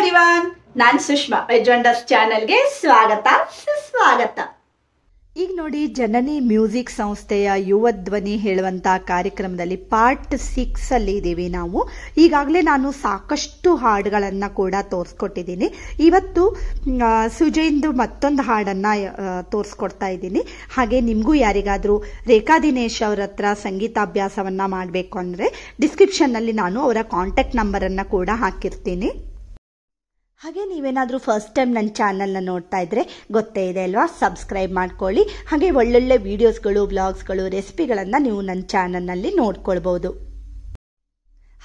Everyone, ನಾನು Sushma. Veg wonders ಚಾನೆಲ್ಗೆ ಸ್ವಾಗತ ಸುಸ್ವಾಗತ. ಈಗ ನೋಡಿ, ಜನನಿ ಮ್ಯೂಸಿಕ್ ಸಂಸ್ಥೆಯ ಯುವ ಧ್ವನಿ ಹೇಳುವಂಥ ಕಾರ್ಯಕ್ರಮದಲ್ಲಿ ಪಾರ್ಟ್ 6 ಅಲ್ಲಿ ಇದ್ದೀವಿ ನಾವು. ಈಗಾಗಲೇ ನಾನು ಸಾಕಷ್ಟು ಹಾಡುಗಳನ್ನು ಕೂಡ ತೋರಿಸ್ಕೊಟ್ಟಿದ್ದೀನಿ. ಇವತ್ತು ಸುಜಯ್ದು ಮತ್ತೊಂದು ಹಾಡನ್ನು ತೋರಿಸ್ಕೊಡ್ತಾ ಇದ್ದೀನಿ. ಹಾಗೆ ನಿಮಗೂ ಯಾರಿಗಾದರೂ ರೇಖಾ ದಿನೇಶ್ ಅವರ ಹತ್ರ ಸಂಗೀತಾಭ್ಯಾಸವನ್ನು ಮಾಡಬೇಕು ಅಂದರೆ ಡಿಸ್ಕ್ರಿಪ್ಷನ್ನಲ್ಲಿ ನಾನು ಅವರ ಕಾಂಟ್ಯಾಕ್ಟ್ ನಂಬರನ್ನು ಕೂಡ ಹಾಕಿರ್ತೀನಿ. ಹಾಗೆ ನೀವೇನಾದರೂ ಫಸ್ಟ್ ಟೈಮ್ ನನ್ನ ಚಾನಲ್ನ ನೋಡ್ತಾ ಇದ್ರೆ ಗೊತ್ತೇ ಇದೆ ಅಲ್ವಾ, ಸಬ್ಸ್ಕ್ರೈಬ್ ಮಾಡ್ಕೊಳ್ಳಿ. ಹಾಗೆ ಒಳ್ಳೊಳ್ಳೆ ವಿಡಿಯೋಸ್ಗಳು, ಬ್ಲಾಗ್ಸ್ಗಳು, ರೆಸಿಪಿಗಳನ್ನು ನೀವು ನನ್ನ ಚಾನಲ್ನಲ್ಲಿ ನೋಡ್ಕೊಳ್ಬೋದು.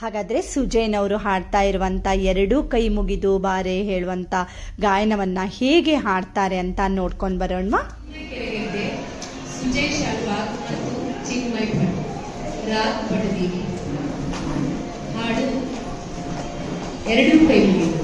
ಹಾಗಾದರೆ ಸುಜಯ್ನವರು ಹಾಡ್ತಾ ಇರುವಂಥ ಎರಡೂ ಕೈ ಮುಗಿದು ಬಾರೆ ಹೇಳುವಂಥ ಗಾಯನವನ್ನು ಹೇಗೆ ಹಾಡ್ತಾರೆ ಅಂತ ನೋಡ್ಕೊಂಡು ಬರೋಣ. ಸುಜಯ್ ಶಾಲ್ವಾಗ್ ಮತ್ತು ಚಿನ್ಮಯ್ ಭಟ್ ರಾಗ್ ಪಡೆದೀವಿ. ಹಾಡು ಎರಡೂ ಕೈ ಮುಗಿದು.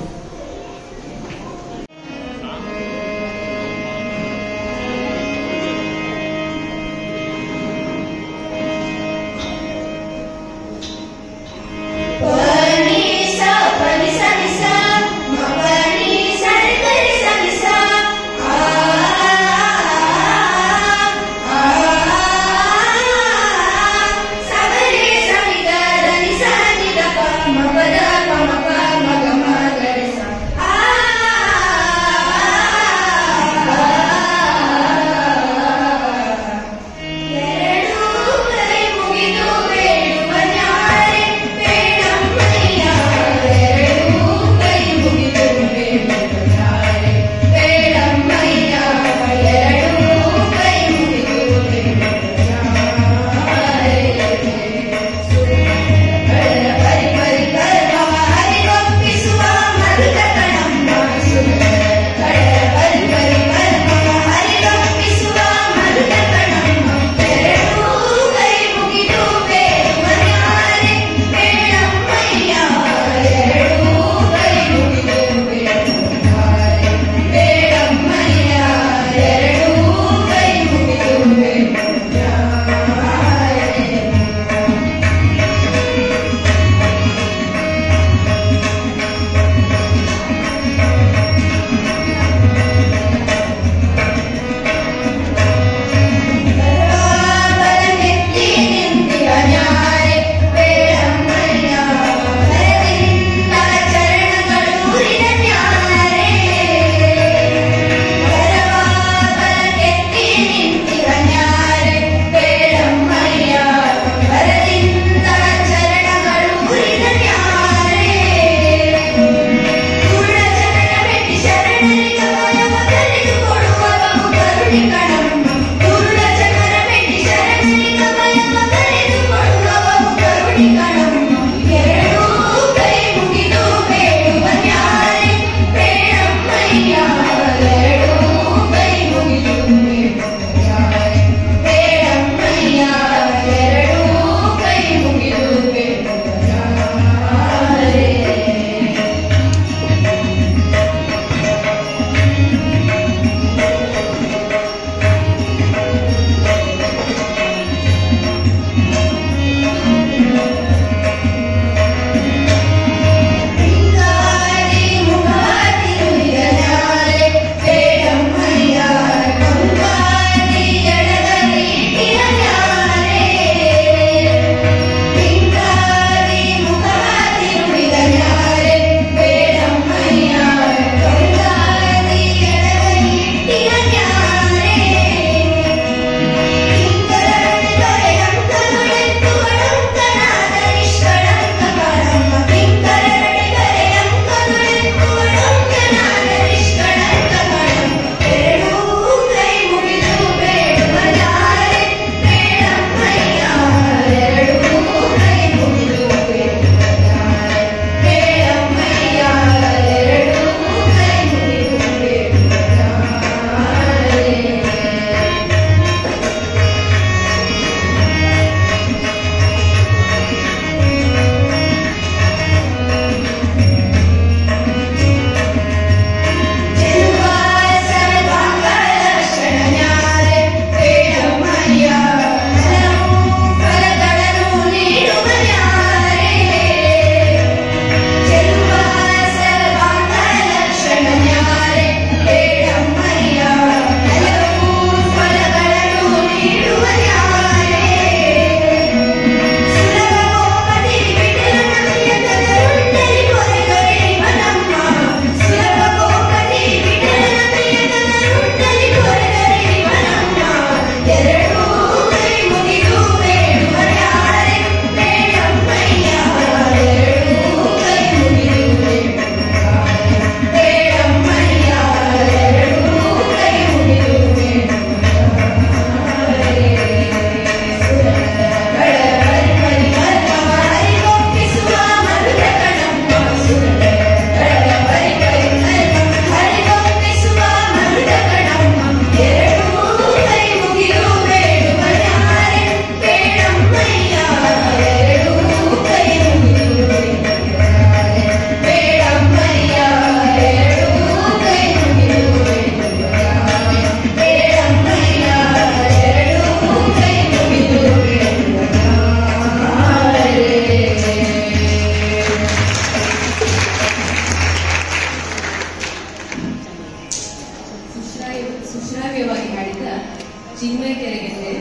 ಚಿನ್ಮಯ ಕೆರೆಗೆರೆ,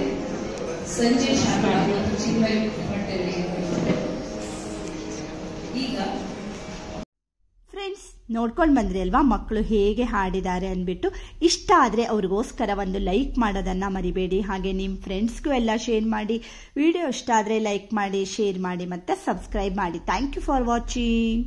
ಸಂಜೆ ಶಾಮಳ ಮತ್ತು ಚಿನ್ಮಯ ಪಟ್ಟೆಲ್ಲಿ. ಈಗ ಫ್ರೆಂಡ್ಸ್ ನೋಡ್ಕೊಂಡು ಬಂದ್ರಿ ಅಲ್ವಾ ಮಕ್ಕಳು ಹೇಗೆ ಹಾಡಿದ್ದಾರೆ ಅಂದ್ಬಿಟ್ಟು. ಇಷ್ಟ ಆದರೆ ಅವ್ರಿಗೋಸ್ಕರ ಒಂದು ಲೈಕ್ ಮಾಡೋದನ್ನು ಮರಿಬೇಡಿ. ಹಾಗೆ ನಿಮ್ಮ ಫ್ರೆಂಡ್ಸ್ಗೂ ಎಲ್ಲ ಶೇರ್ ಮಾಡಿ. ವಿಡಿಯೋ ಇಷ್ಟ ಆದರೆ ಲೈಕ್ ಮಾಡಿ, ಶೇರ್ ಮಾಡಿ ಮತ್ತು ಸಬ್ಸ್ಕ್ರೈಬ್ ಮಾಡಿ. Thank you for watching.